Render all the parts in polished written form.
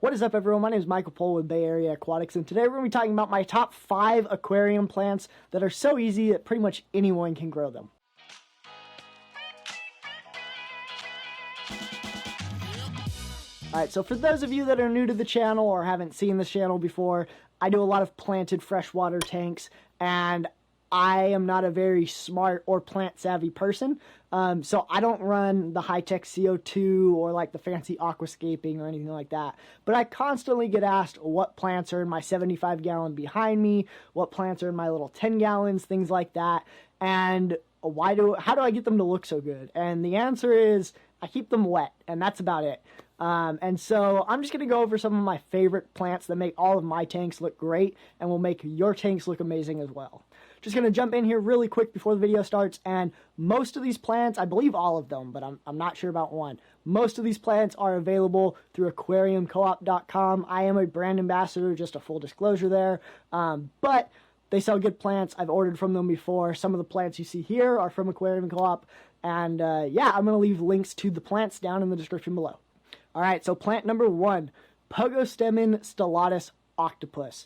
What is up, everyone? My name is Michael Pohl with Bay Area Aquatics, and today we're going to be talking about my top 5 aquarium plants that are so easy that pretty much anyone can grow them. Alright, so for those of you that are new to the channel or haven't seen this channel before, I do a lot of planted freshwater tanks, and I am not a very smart or plant-savvy person, so I don't run the high-tech CO2 or like the fancy aquascaping or anything like that. But I constantly get asked what plants are in my 75-gallon behind me, what plants are in my little 10 gallons, things like that, and how do I get them to look so good? And the answer is I keep them wet, and that's about it. And so I'm just going to go over some of my favorite plants that make all of my tanks look great and will make your tanks look amazing as well. Just going to jump in here really quick before the video starts, and most of these plants, I believe all of them, but I'm not sure about one. Most of these plants are available through aquariumcoop.com. I am a brand ambassador, just a full disclosure there, but they sell good plants. I've ordered from them before. Some of the plants you see here are from Aquarium Co-op, and yeah, I'm going to leave links to the plants down in the description below. Alright, so plant number 1, Pogostemon stellatus octopus.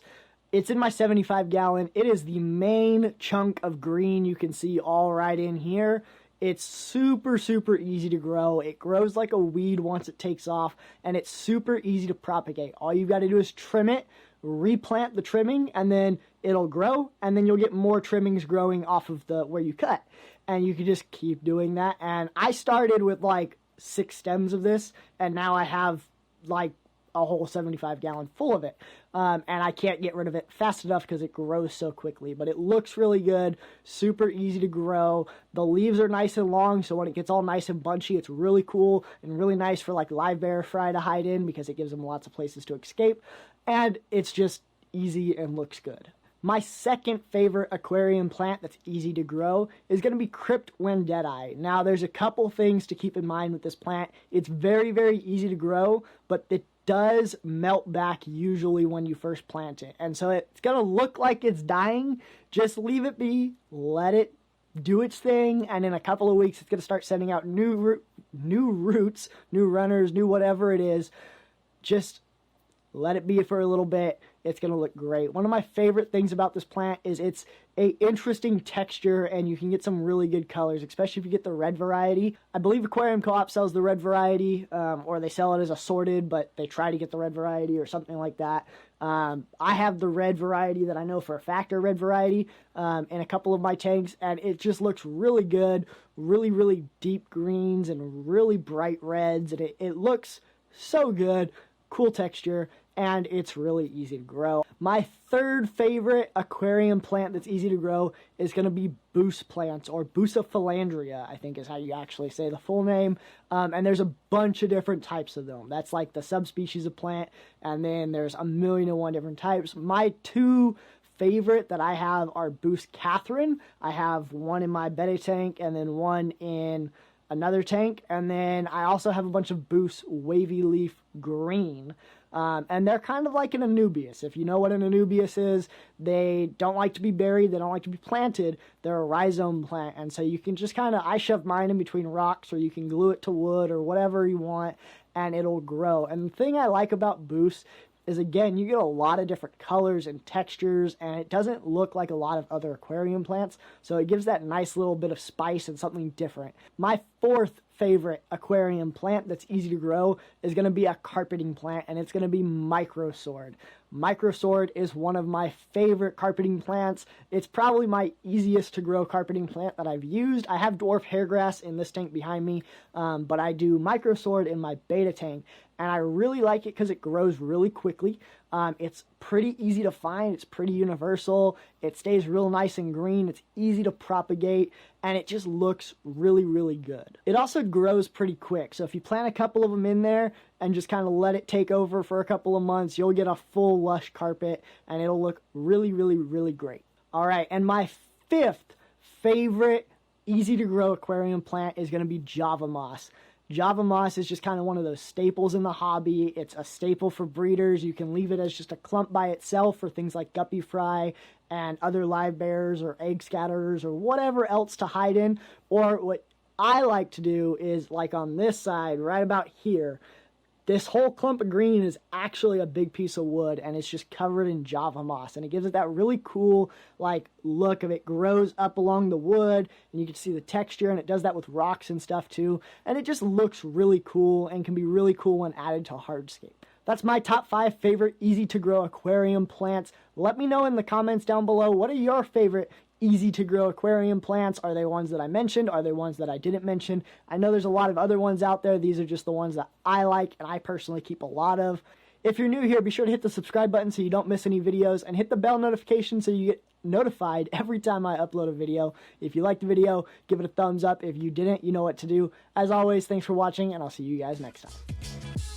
It's in my 75-gallon. It is the main chunk of green you can see all right in here. It's super easy to grow. It grows like a weed once it takes off, and it's super easy to propagate. All you've got to do is trim it, replant the trimming, and then it'll grow, and then you'll get more trimmings growing off of where you cut. And you can just keep doing that. And I started with like 6 stems of this, and now I have like a whole 75-gallon full of it, and I can't get rid of it fast enough because it grows so quickly. But it looks really good, super easy to grow. The leaves are nice and long, so when it gets all nice and bunchy, it's really cool and really nice for like live bear fry to hide in because it gives them lots of places to escape, and it's just easy and looks good. My second favorite aquarium plant that's easy to grow is going to be Cryptum Deadeye. Now, there's a couple things to keep in mind with this plant. It's very easy to grow, but it does melt back usually when you first plant it. And so it's going to look like it's dying. Just leave it be, let it do its thing, and in a couple of weeks it's going to start sending out new roots, new runners, new whatever it is. Just let it be for a little bit. It's going to look great. One of my favorite things about this plant is it's a interesting texture, and you can get some really good colors, especially if you get the red variety. I believe Aquarium Co-op sells the red variety, or they sell it as assorted, but they try to get the red variety or something like that. I have the red variety that I know for a fact are red variety in a couple of my tanks, and it just looks really good, really deep greens and really bright reds, and it looks so good. Cool texture, and it's really easy to grow. My third favorite aquarium plant that's easy to grow is going to be Boost plants, or Bucephalandria, I think is how you actually say the full name. And there's a bunch of different types of them. That's like the subspecies of plant, and then there's a million and one different types. My 2 favorite that I have are Boost Catherine. I have one in my betta tank and then one in another tank, and then I also have a bunch of Boost Wavy Leaf Green, and they're kind of like an Anubias. If you know what an Anubias is, they don't like to be buried, they don't like to be planted, they're a rhizome plant, and so you can just kind of, I shove mine in between rocks, or you can glue it to wood, or whatever you want, and it'll grow. And the thing I like about Boost is, again, you get a lot of different colors and textures, and it doesn't look like a lot of other aquarium plants, so it gives that nice little bit of spice and something different. My 4th favorite aquarium plant that's easy to grow is going to be a carpeting plant, and it's going to be Microsword. Microsword is one of my favorite carpeting plants. It's probably my easiest to grow carpeting plant that I've used. I have dwarf hairgrass in this tank behind me, but I do Microsword in my betta tank, and I really like it because it grows really quickly. It's pretty easy to find, it's pretty universal, it stays real nice and green, it's easy to propagate, and it just looks really good. It also grows pretty quick, so if you plant a couple of them in there and just kind of let it take over for a couple of months, you'll get a full lush carpet, and it'll look really great. Alright, and my 5th favorite easy to grow aquarium plant is going to be Java Moss. Java Moss is just kind of one of those staples in the hobby. It's a staple for breeders. You can leave it as just a clump by itself for things like guppy fry and other live bears or egg scatterers or whatever else to hide in. Or what I like to do is, like on this side, right about here, This whole clump of green is actually a big piece of wood, and it's just covered in Java moss, and it gives it that really cool like look of it grows up along the wood, and you can see the texture, and it does that with rocks and stuff too, and it just looks really cool and can be really cool when added to hardscape. That's my top 5 favorite easy to grow aquarium plants. Let me know in the comments down below, what are your favorite easy to grow aquarium plants? Are they ones that I mentioned? Are they ones that I didn't mention? I know there's a lot of other ones out there. These are just the ones that I like and I personally keep a lot of. If you're new here, be sure to hit the subscribe button so you don't miss any videos, and hit the bell notification so you get notified every time I upload a video. If you liked the video, give it a thumbs up. If you didn't, you know what to do. As always, thanks for watching, and I'll see you guys next time.